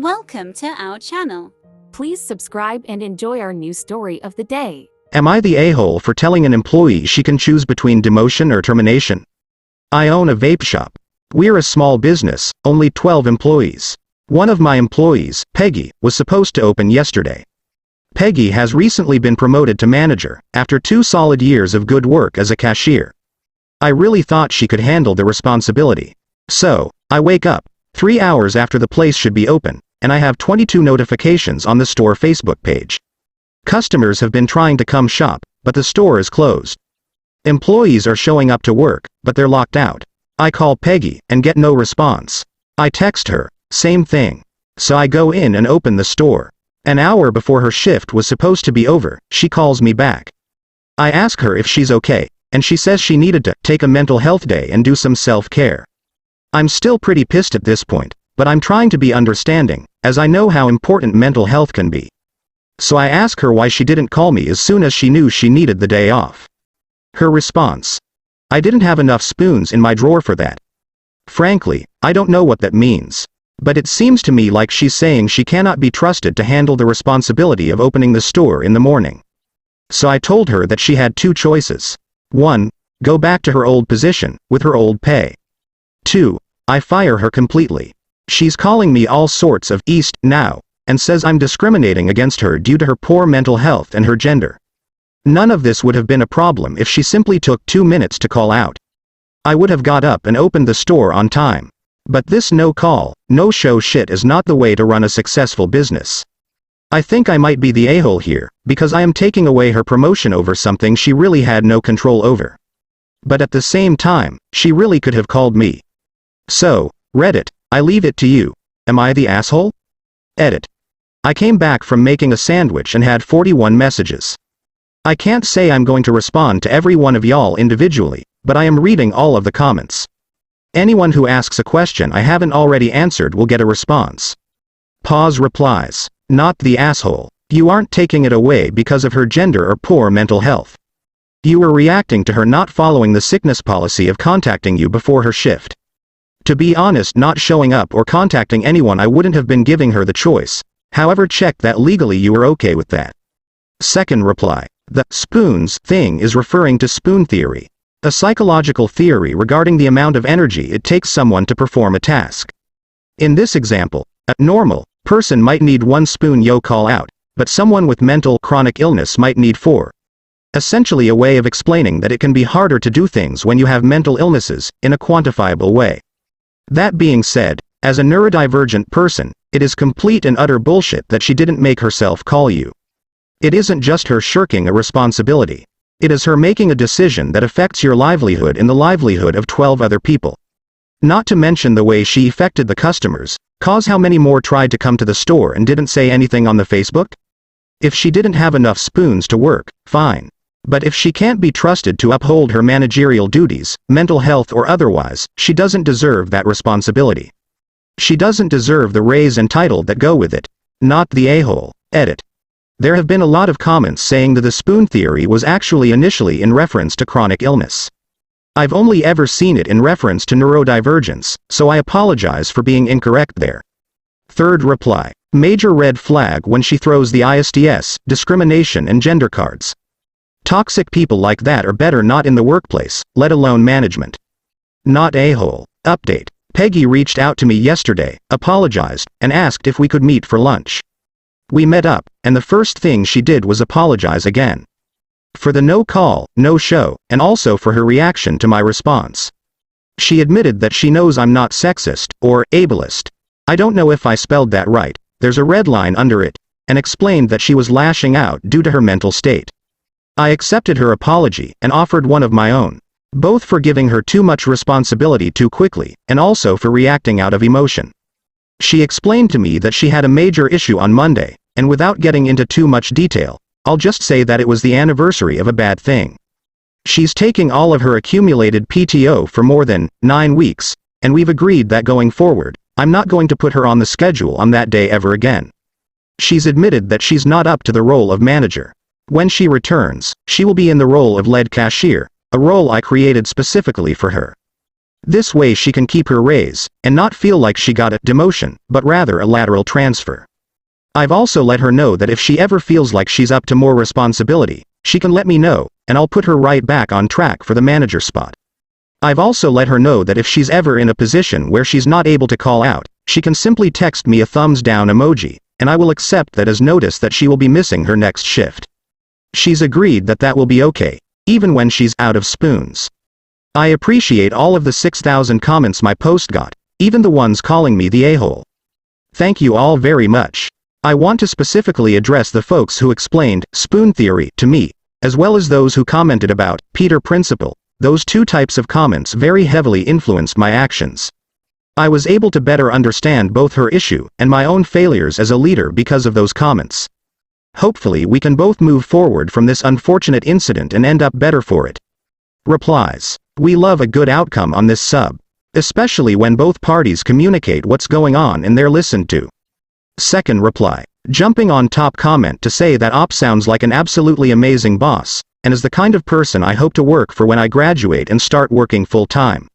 Welcome to our channel. Please subscribe and enjoy our new story of the day. Am I the a-hole for telling an employee she can choose between demotion or termination? I own a vape shop. We're a small business, only 12 employees. One of my employees, Peggy, was supposed to open yesterday. Peggy has recently been promoted to manager, after 2 solid years of good work as a cashier. I really thought she could handle the responsibility. So, I wake up, 3 hours after the place should be open, and I have 22 notifications on the store Facebook page. Customers have been trying to come shop, but the store is closed. Employees are showing up to work, but they're locked out. I call Peggy, and get no response. I text her, same thing. So I go in and open the store. An hour before her shift was supposed to be over, she calls me back. I ask her if she's okay, and she says she needed to take a mental health day and do some self-care. I'm still pretty pissed at this point, but I'm trying to be understanding, as I know how important mental health can be. So I ask her why she didn't call me as soon as she knew she needed the day off. Her response: I didn't have enough spoons in my drawer for that. Frankly, I don't know what that means. But it seems to me like she's saying she cannot be trusted to handle the responsibility of opening the store in the morning. So I told her that she had 2 choices. 1. Go back to her old position, with her old pay. 2. I fire her completely. She's calling me all sorts of "east" now, and says I'm discriminating against her due to her poor mental health and her gender. None of this would have been a problem if she simply took 2 minutes to call out. I would have got up and opened the store on time. But this no-call, no-show shit is not the way to run a successful business. I think I might be the a-hole here, because I am taking away her promotion over something she really had no control over. But at the same time, she really could have called me. So, Reddit, I leave it to you. Am I the asshole? Edit. I came back from making a sandwich and had 41 messages. I can't say I'm going to respond to every one of y'all individually, but I am reading all of the comments. Anyone who asks a question I haven't already answered will get a response. Pause replies. Not the asshole. You aren't taking it away because of her gender or poor mental health. You were reacting to her not following the sickness policy of contacting you before her shift. To be honest, not showing up or contacting anyone, I wouldn't have been giving her the choice. However, check that legally you were okay with that. Second reply. The spoons thing is referring to spoon theory, a psychological theory regarding the amount of energy it takes someone to perform a task. In this example, a normal person might need 1 spoon yo call out, but someone with mental chronic illness might need 4. Essentially a way of explaining that it can be harder to do things when you have mental illnesses, in a quantifiable way. That being said, as a neurodivergent person, it is complete and utter bullshit that she didn't make herself call you. It isn't just her shirking a responsibility. It is her making a decision that affects your livelihood and the livelihood of 12 other people. Not to mention the way she affected the customers, cause how many more tried to come to the store and didn't say anything on the Facebook? If she didn't have enough spoons to work, fine. But if she can't be trusted to uphold her managerial duties, mental health or otherwise, she doesn't deserve that responsibility. She doesn't deserve the raise and title that go with it. Not the a-hole. Edit. There have been a lot of comments saying that the spoon theory was actually initially in reference to chronic illness. I've only ever seen it in reference to neurodivergence, so I apologize for being incorrect there. Third reply. Major red flag when she throws the ISDS, discrimination and gender cards. Toxic people like that are better not in the workplace, let alone management. Not a-hole. Update. Peggy reached out to me yesterday, apologized, and asked if we could meet for lunch. We met up, and the first thing she did was apologize again. For the no call, no show, and also for her reaction to my response. She admitted that she knows I'm not sexist, or ableist. I don't know if I spelled that right, there's a red line under it, and explained that she was lashing out due to her mental state. I accepted her apology and offered one of my own. Both for giving her too much responsibility too quickly, and also for reacting out of emotion. She explained to me that she had a major issue on Monday, and without getting into too much detail, I'll just say that it was the anniversary of a bad thing. She's taking all of her accumulated PTO for more than 9 weeks, and we've agreed that going forward, I'm not going to put her on the schedule on that day ever again. She's admitted that she's not up to the role of manager. When she returns, she will be in the role of lead cashier, a role I created specifically for her. This way she can keep her raise, and not feel like she got a demotion, but rather a lateral transfer. I've also let her know that if she ever feels like she's up to more responsibility, she can let me know, and I'll put her right back on track for the manager spot. I've also let her know that if she's ever in a position where she's not able to call out, she can simply text me a thumbs down emoji, and I will accept that as notice that she will be missing her next shift. She's agreed that that will be okay, even when she's out of spoons. I appreciate all of the 6,000 comments my post got, even the ones calling me the a-hole. Thank you all very much. I want to specifically address the folks who explained spoon theory to me, as well as those who commented about Peter Principle. Those two types of comments very heavily influenced my actions. I was able to better understand both her issue and my own failures as a leader because of those comments. Hopefully we can both move forward from this unfortunate incident and end up better for it. Replies. We love a good outcome on this sub, especially when both parties communicate what's going on and they're listened to. Second reply. Jumping on top comment to say that Op sounds like an absolutely amazing boss, and is the kind of person I hope to work for when I graduate and start working full-time.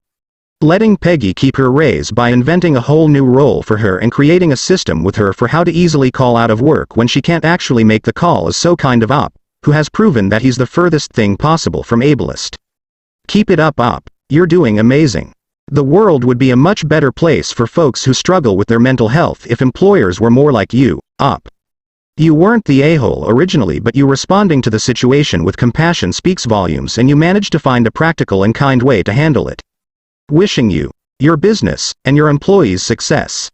Letting Peggy keep her raise by inventing a whole new role for her and creating a system with her for how to easily call out of work when she can't actually make the call is so kind of Op, who has proven that he's the furthest thing possible from ableist. Keep it up, Op. You're doing amazing. The world would be a much better place for folks who struggle with their mental health if employers were more like you, Op. You weren't the a-hole originally, but you responding to the situation with compassion speaks volumes, and you managed to find a practical and kind way to handle it. Wishing you, your business, and your employees success.